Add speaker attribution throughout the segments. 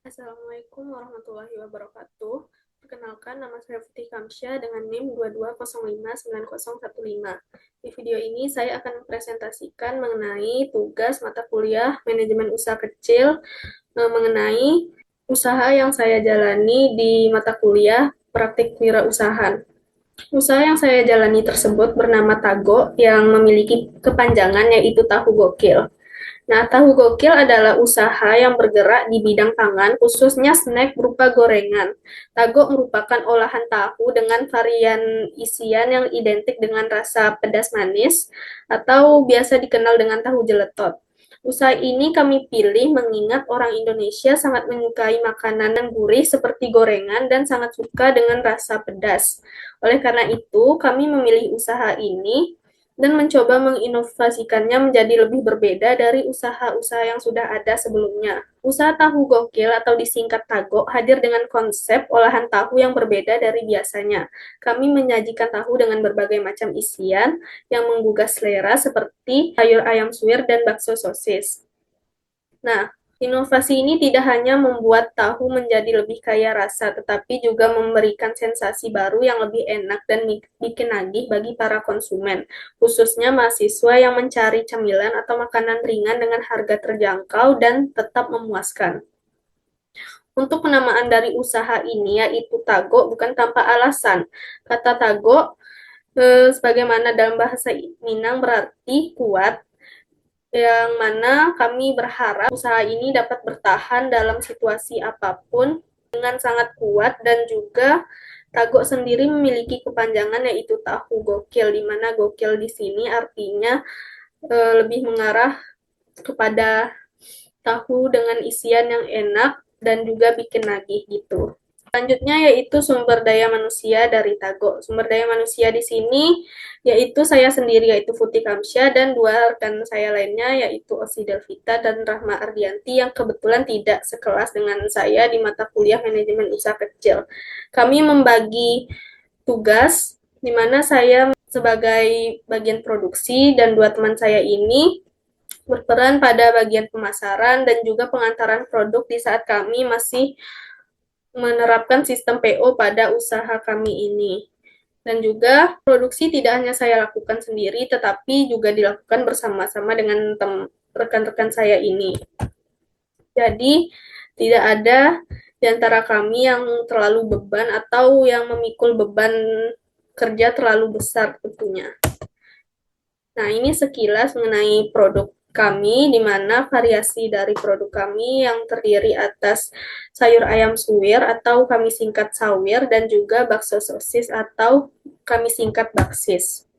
Speaker 1: Assalamualaikum warahmatullahi wabarakatuh. Perkenalkan, nama saya Putih Kamsya dengan NIM 22059015. Di video ini saya akan mempresentasikan mengenai tugas mata kuliah manajemen usaha kecil mengenai usaha yang saya jalani di mata kuliah praktik wirausahaan. Usaha yang saya jalani tersebut bernama Tago yang memiliki kepanjangan yaitu Tahu Gokil. Nah, Tahu Gokil adalah usaha yang bergerak di bidang pangan, khususnya snack berupa gorengan. Tago merupakan olahan tahu dengan varian isian yang identik dengan rasa pedas manis, atau biasa dikenal dengan tahu jeletot. Usaha ini kami pilih mengingat orang Indonesia sangat menyukai makanan yang gurih seperti gorengan dan sangat suka dengan rasa pedas. Oleh karena itu, kami memilih usaha ini dan mencoba menginovasikannya menjadi lebih berbeda dari usaha-usaha yang sudah ada sebelumnya. Usaha Tahu Gokil atau disingkat Tago hadir dengan konsep olahan tahu yang berbeda dari biasanya. Kami menyajikan tahu dengan berbagai macam isian yang menggugah selera seperti sayur ayam suwir dan bakso sosis. Nah, inovasi ini tidak hanya membuat tahu menjadi lebih kaya rasa, tetapi juga memberikan sensasi baru yang lebih enak dan bikin nagih bagi para konsumen, khususnya mahasiswa yang mencari camilan atau makanan ringan dengan harga terjangkau dan tetap memuaskan. Untuk penamaan dari usaha ini yaitu Tago bukan tanpa alasan. Kata Tago, sebagaimana dalam bahasa Minang berarti kuat, yang mana kami berharap usaha ini dapat bertahan dalam situasi apapun dengan sangat kuat dan juga Tago sendiri memiliki kepanjangan yaitu Tahu Gokil, di mana gokil di sini artinya lebih mengarah kepada tahu dengan isian yang enak dan juga bikin nagih gitu. Selanjutnya yaitu sumber daya manusia dari Tago. Sumber daya manusia di sini yaitu saya sendiri yaitu Putih Kamsya dan dua rekan saya lainnya yaitu Osi Delvita dan Rahma Ardianti yang kebetulan tidak sekelas dengan saya di mata kuliah manajemen usaha kecil. Kami membagi tugas di mana saya sebagai bagian produksi dan dua teman saya ini berperan pada bagian pemasaran dan juga pengantaran produk di saat kami masih menerapkan sistem PO pada usaha kami ini. Dan juga produksi tidak hanya saya lakukan sendiri, tetapi juga dilakukan bersama-sama dengan rekan-rekan saya ini. Jadi, tidak ada di antara kami yang terlalu beban atau yang memikul beban kerja terlalu besar tentunya. Nah, ini sekilas mengenai produk kami, di mana variasi dari produk kami yang terdiri atas sayur ayam suwir atau kami singkat sawir dan juga bakso sosis atau kami singkat baksis.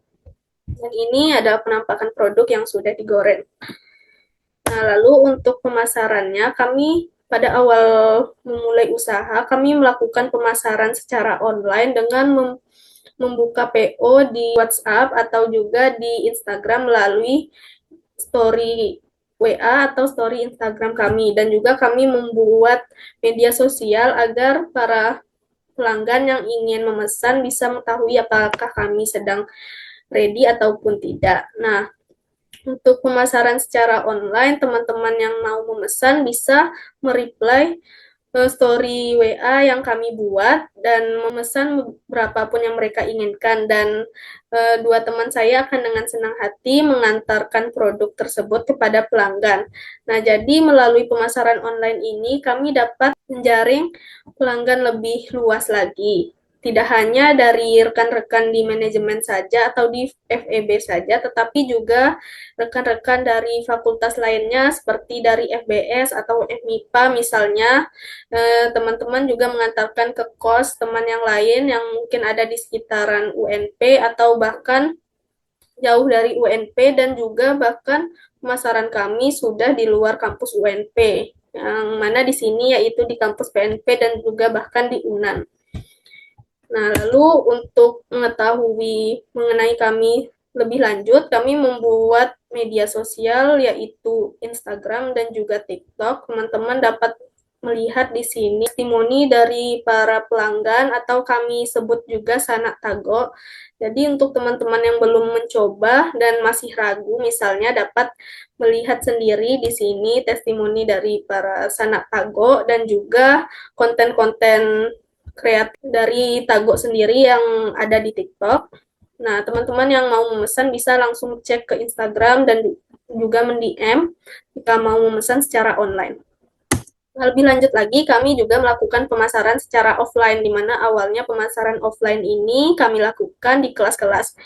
Speaker 1: Dan ini adalah penampakan produk yang sudah digoreng. Nah, lalu untuk pemasarannya, kami pada awal memulai usaha, kami melakukan pemasaran secara online dengan membuka PO di WhatsApp atau juga di Instagram melalui story WA atau story Instagram kami, dan juga kami membuat media sosial agar para pelanggan yang ingin memesan bisa mengetahui apakah kami sedang ready ataupun tidak. Nah, untuk pemasaran secara online, teman-teman yang mau memesan bisa mereply story WA yang kami buat dan memesan berapapun yang mereka inginkan, dan dua teman saya akan dengan senang hati mengantarkan produk tersebut kepada pelanggan. Nah, jadi melalui pemasaran online ini kami dapat menjaring pelanggan lebih luas lagi. Tidak hanya dari rekan-rekan di manajemen saja atau di FEB saja, tetapi juga rekan-rekan dari fakultas lainnya seperti dari FBS atau FMIPA misalnya. Teman-teman juga mengantarkan ke kos teman yang lain yang mungkin ada di sekitaran UNP atau bahkan jauh dari UNP, dan juga bahkan pemasaran kami sudah di luar kampus UNP, yang mana di sini yaitu di kampus PNP dan juga bahkan di UNAN. Nah, lalu untuk mengetahui mengenai kami lebih lanjut, kami membuat media sosial yaitu Instagram dan juga TikTok. Teman-teman dapat melihat di sini testimoni dari para pelanggan atau kami sebut juga sanak tago. Jadi untuk teman-teman yang belum mencoba dan masih ragu, misalnya dapat melihat sendiri di sini testimoni dari para sanak tago dan juga konten-konten kreatif dari Tago sendiri yang ada di TikTok. Nah, teman-teman yang mau memesan bisa langsung cek ke Instagram dan juga mendm jika mau memesan secara online. Lebih lanjut lagi, kami juga melakukan pemasaran secara offline, di mana awalnya pemasaran offline ini kami lakukan di kelas-kelas.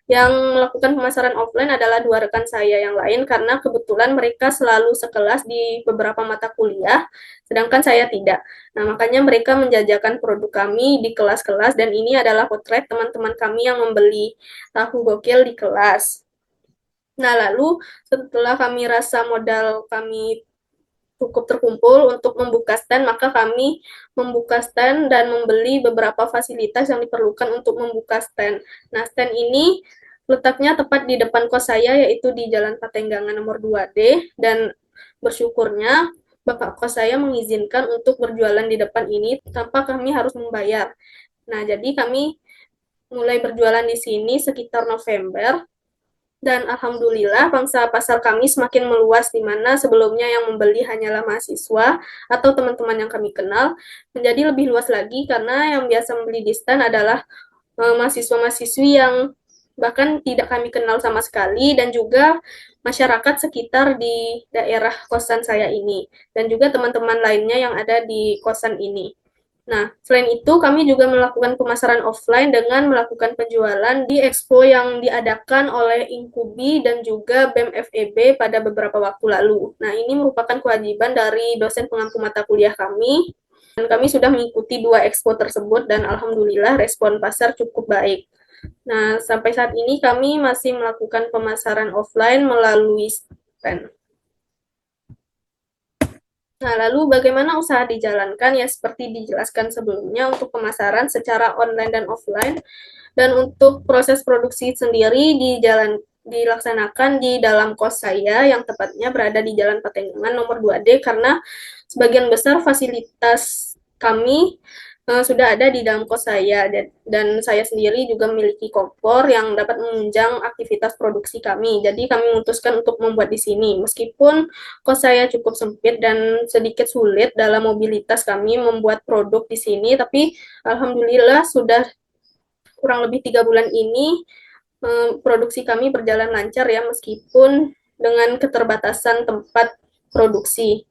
Speaker 1: Yang melakukan pemasaran offline adalah dua rekan saya yang lain, karena kebetulan mereka selalu sekelas di beberapa mata kuliah, sedangkan saya tidak. Nah, makanya mereka menjajakan produk kami di kelas-kelas, dan ini adalah potret teman-teman kami yang membeli tahu gokil di kelas. Nah, lalu setelah kami rasa modal kami cukup terkumpul untuk membuka stand, maka kami membuka stand dan membeli beberapa fasilitas yang diperlukan untuk membuka stand. Nah, stand ini letaknya tepat di depan kos saya, yaitu di Jalan Patenggangan nomor 2D, dan bersyukurnya Bapak kos saya mengizinkan untuk berjualan di depan ini tanpa kami harus membayar. Nah, jadi kami mulai berjualan di sini sekitar November, dan alhamdulillah pangsa pasar kami semakin meluas, di mana sebelumnya yang membeli hanyalah mahasiswa atau teman-teman yang kami kenal, menjadi lebih luas lagi karena yang biasa membeli di stand adalah mahasiswa-mahasiswi yang bahkan tidak kami kenal sama sekali, dan juga masyarakat sekitar di daerah kosan saya ini, dan juga teman-teman lainnya yang ada di kosan ini. Nah, selain itu kami juga melakukan pemasaran offline dengan melakukan penjualan di expo yang diadakan oleh Inkubi dan juga BEM FEB pada beberapa waktu lalu. Nah, ini merupakan kewajiban dari dosen pengampu mata kuliah kami, dan kami sudah mengikuti dua expo tersebut, dan alhamdulillah respon pasar cukup baik. Nah, sampai saat ini kami masih melakukan pemasaran offline melalui stand. Nah, lalu bagaimana usaha dijalankan? Ya, seperti dijelaskan sebelumnya, untuk pemasaran secara online dan offline, dan untuk proses produksi sendiri dilaksanakan di dalam kos saya yang tepatnya berada di Jalan Patenggangan nomor 2D, karena sebagian besar fasilitas kami sudah ada di dalam kos saya, dan saya sendiri juga memiliki kompor yang dapat menunjang aktivitas produksi kami. Jadi kami memutuskan untuk membuat di sini. Meskipun kos saya cukup sempit dan sedikit sulit dalam mobilitas kami membuat produk di sini, tapi alhamdulillah sudah kurang lebih 3 bulan ini produksi kami berjalan lancar ya, meskipun dengan keterbatasan tempat produksi.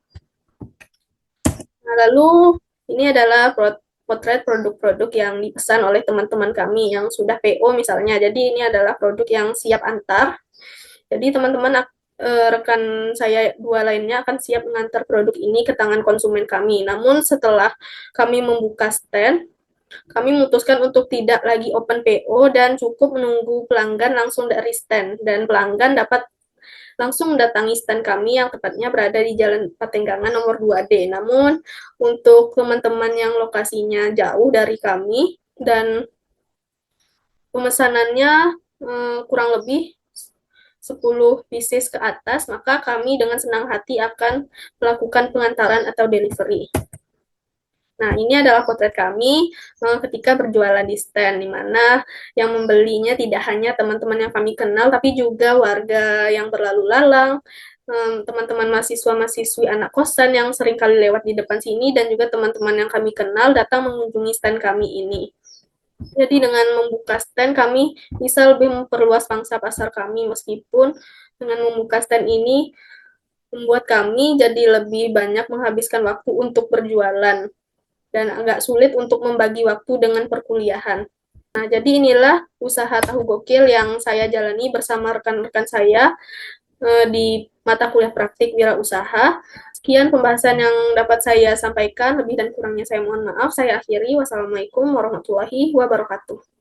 Speaker 1: Nah, lalu ini adalah potret produk-produk yang dipesan oleh teman-teman kami yang sudah PO misalnya. Jadi ini adalah produk yang siap antar. Jadi teman-teman rekan saya dua lainnya akan siap mengantar produk ini ke tangan konsumen kami. Namun setelah kami membuka stand, kami memutuskan untuk tidak lagi open PO dan cukup menunggu pelanggan langsung dari stand, dan pelanggan dapat langsung mendatangi stand kami yang tepatnya berada di Jalan Patenggangan nomor 2D. Namun untuk teman-teman yang lokasinya jauh dari kami dan pemesanannya kurang lebih 10 pieces ke atas, maka kami dengan senang hati akan melakukan pengantaran atau delivery. Nah, ini adalah potret kami ketika berjualan di stand, di mana yang membelinya tidak hanya teman-teman yang kami kenal, tapi juga warga yang berlalu lalang, teman-teman mahasiswa-mahasiswi anak kosan yang sering kali lewat di depan sini, dan juga teman-teman yang kami kenal datang mengunjungi stand kami ini. Jadi dengan membuka stand, kami bisa lebih memperluas pangsa pasar kami, meskipun dengan membuka stand ini membuat kami jadi lebih banyak menghabiskan waktu untuk berjualan, dan agak sulit untuk membagi waktu dengan perkuliahan. Nah, jadi inilah usaha tahu gokil yang saya jalani bersama rekan-rekan saya di mata kuliah praktik wirausaha. Sekian pembahasan yang dapat saya sampaikan, lebih dan kurangnya saya mohon maaf. Saya akhiri. Wassalamualaikum warahmatullahi wabarakatuh.